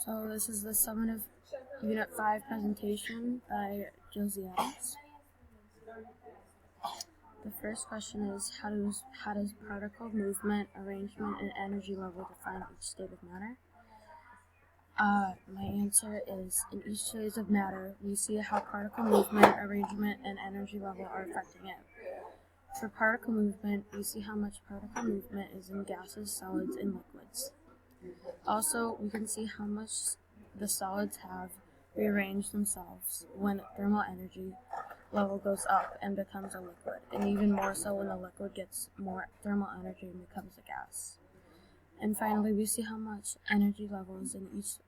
So this is the summative Unit 5 presentation by Josie Adams. The first question is, how does particle movement, arrangement, and energy level define each state of matter? My answer is, in each state of matter, we see how particle movement, arrangement, and energy level are affecting it. For particle movement, we see how much particle movement is in gases, solids, and liquids. Also, we can see how much the solids have rearranged themselves when thermal energy level goes up and becomes a liquid, and even more so when the liquid gets more thermal energy and becomes a gas. And finally, we see how much energy level is in each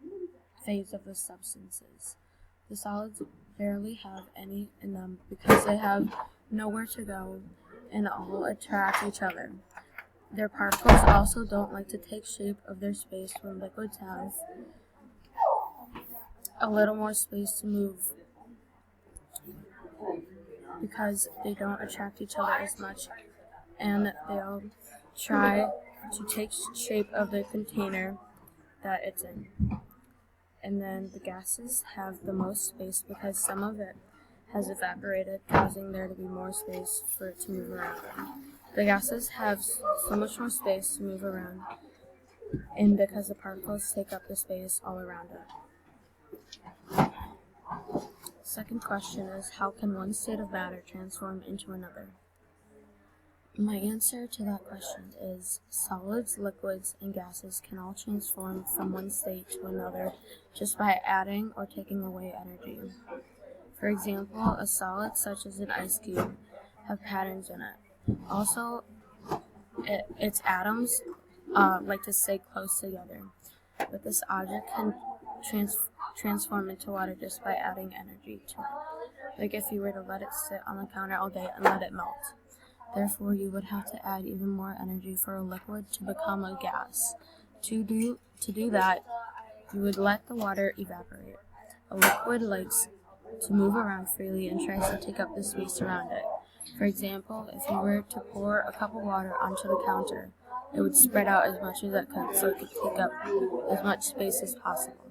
phase of the substances. The solids barely have any in them because they have nowhere to go and all attract each other. Their particles also don't like to take shape of their space when liquids have a little more space to move because they don't attract each other as much, and they'll try to take shape of the container that it's in. And then the gases have the most space because some of it has evaporated, causing there to be more space for it to move around. The gases have so much more space to move around, and because the particles take up the space all around it. Second question is, how can one state of matter transform into another? My answer to that question is, solids, liquids, and gases can all transform from one state to another just by adding or taking away energy. For example, a solid such as an ice cube have patterns in it. Also, its atoms like to stay close together, but this object can transform into water just by adding energy to it. Like if you were to let it sit on the counter all day and let it melt. Therefore, you would have to add even more energy for a liquid to become a gas. To do that, you would let the water evaporate. A liquid likes to move around freely and tries to take up the space around it. For example, if you were to pour a cup of water onto the counter, it would spread out as much as it could so it could take up as much space as possible.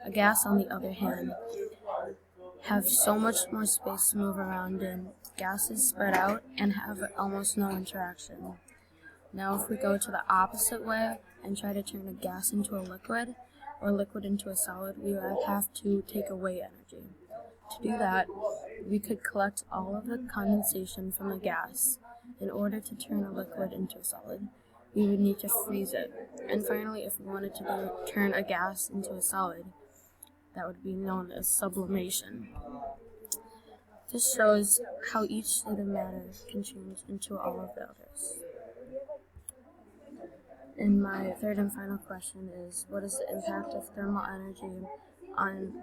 A gas, on the other hand, have so much more space to move around in. Gases spread out and have almost no interaction. Now if we go to the opposite way and try to turn a gas into a liquid or liquid into a solid, we would have to take away energy. To do that, we could collect all of the condensation from the gas. In order to turn a liquid into a solid, we would need to freeze it. And finally, if we wanted to turn a gas into a solid, that would be known as sublimation. This shows how each state of matter can change into all of the others. And my third and final question is, what is the impact of thermal energy on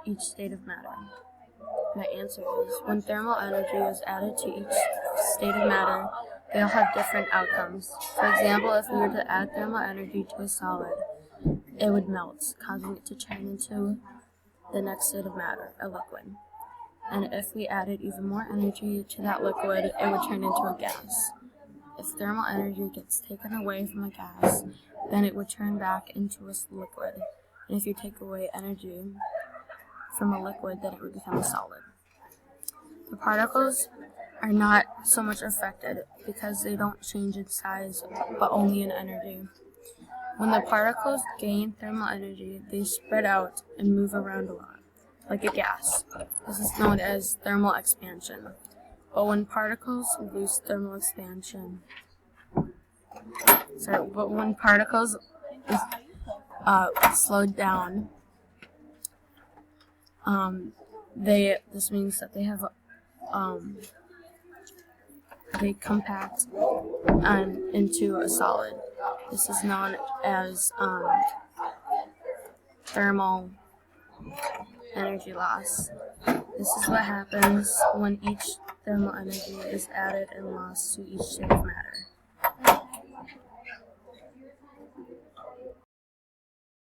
each state of matter? My answer is, when thermal energy is added to each state of matter, they'll have different outcomes. For example, if we were to add thermal energy to a solid, it would melt, causing it to turn into the next state of matter, a liquid. And if we added even more energy to that liquid, it would turn into a gas. If thermal energy gets taken away from a gas, then it would turn back into a liquid. And if you take away energy from a liquid, then it would become a solid. The particles are not so much affected because they don't change in size, but only in energy. When the particles gain thermal energy, they spread out and move around a lot, like a gas. This is known as thermal expansion. But when particles lose thermal expansion, when particles slowed down, this means that they compact into a solid. This is known as thermal energy loss. This is what happens when each thermal energy is added and lost to each state of matter.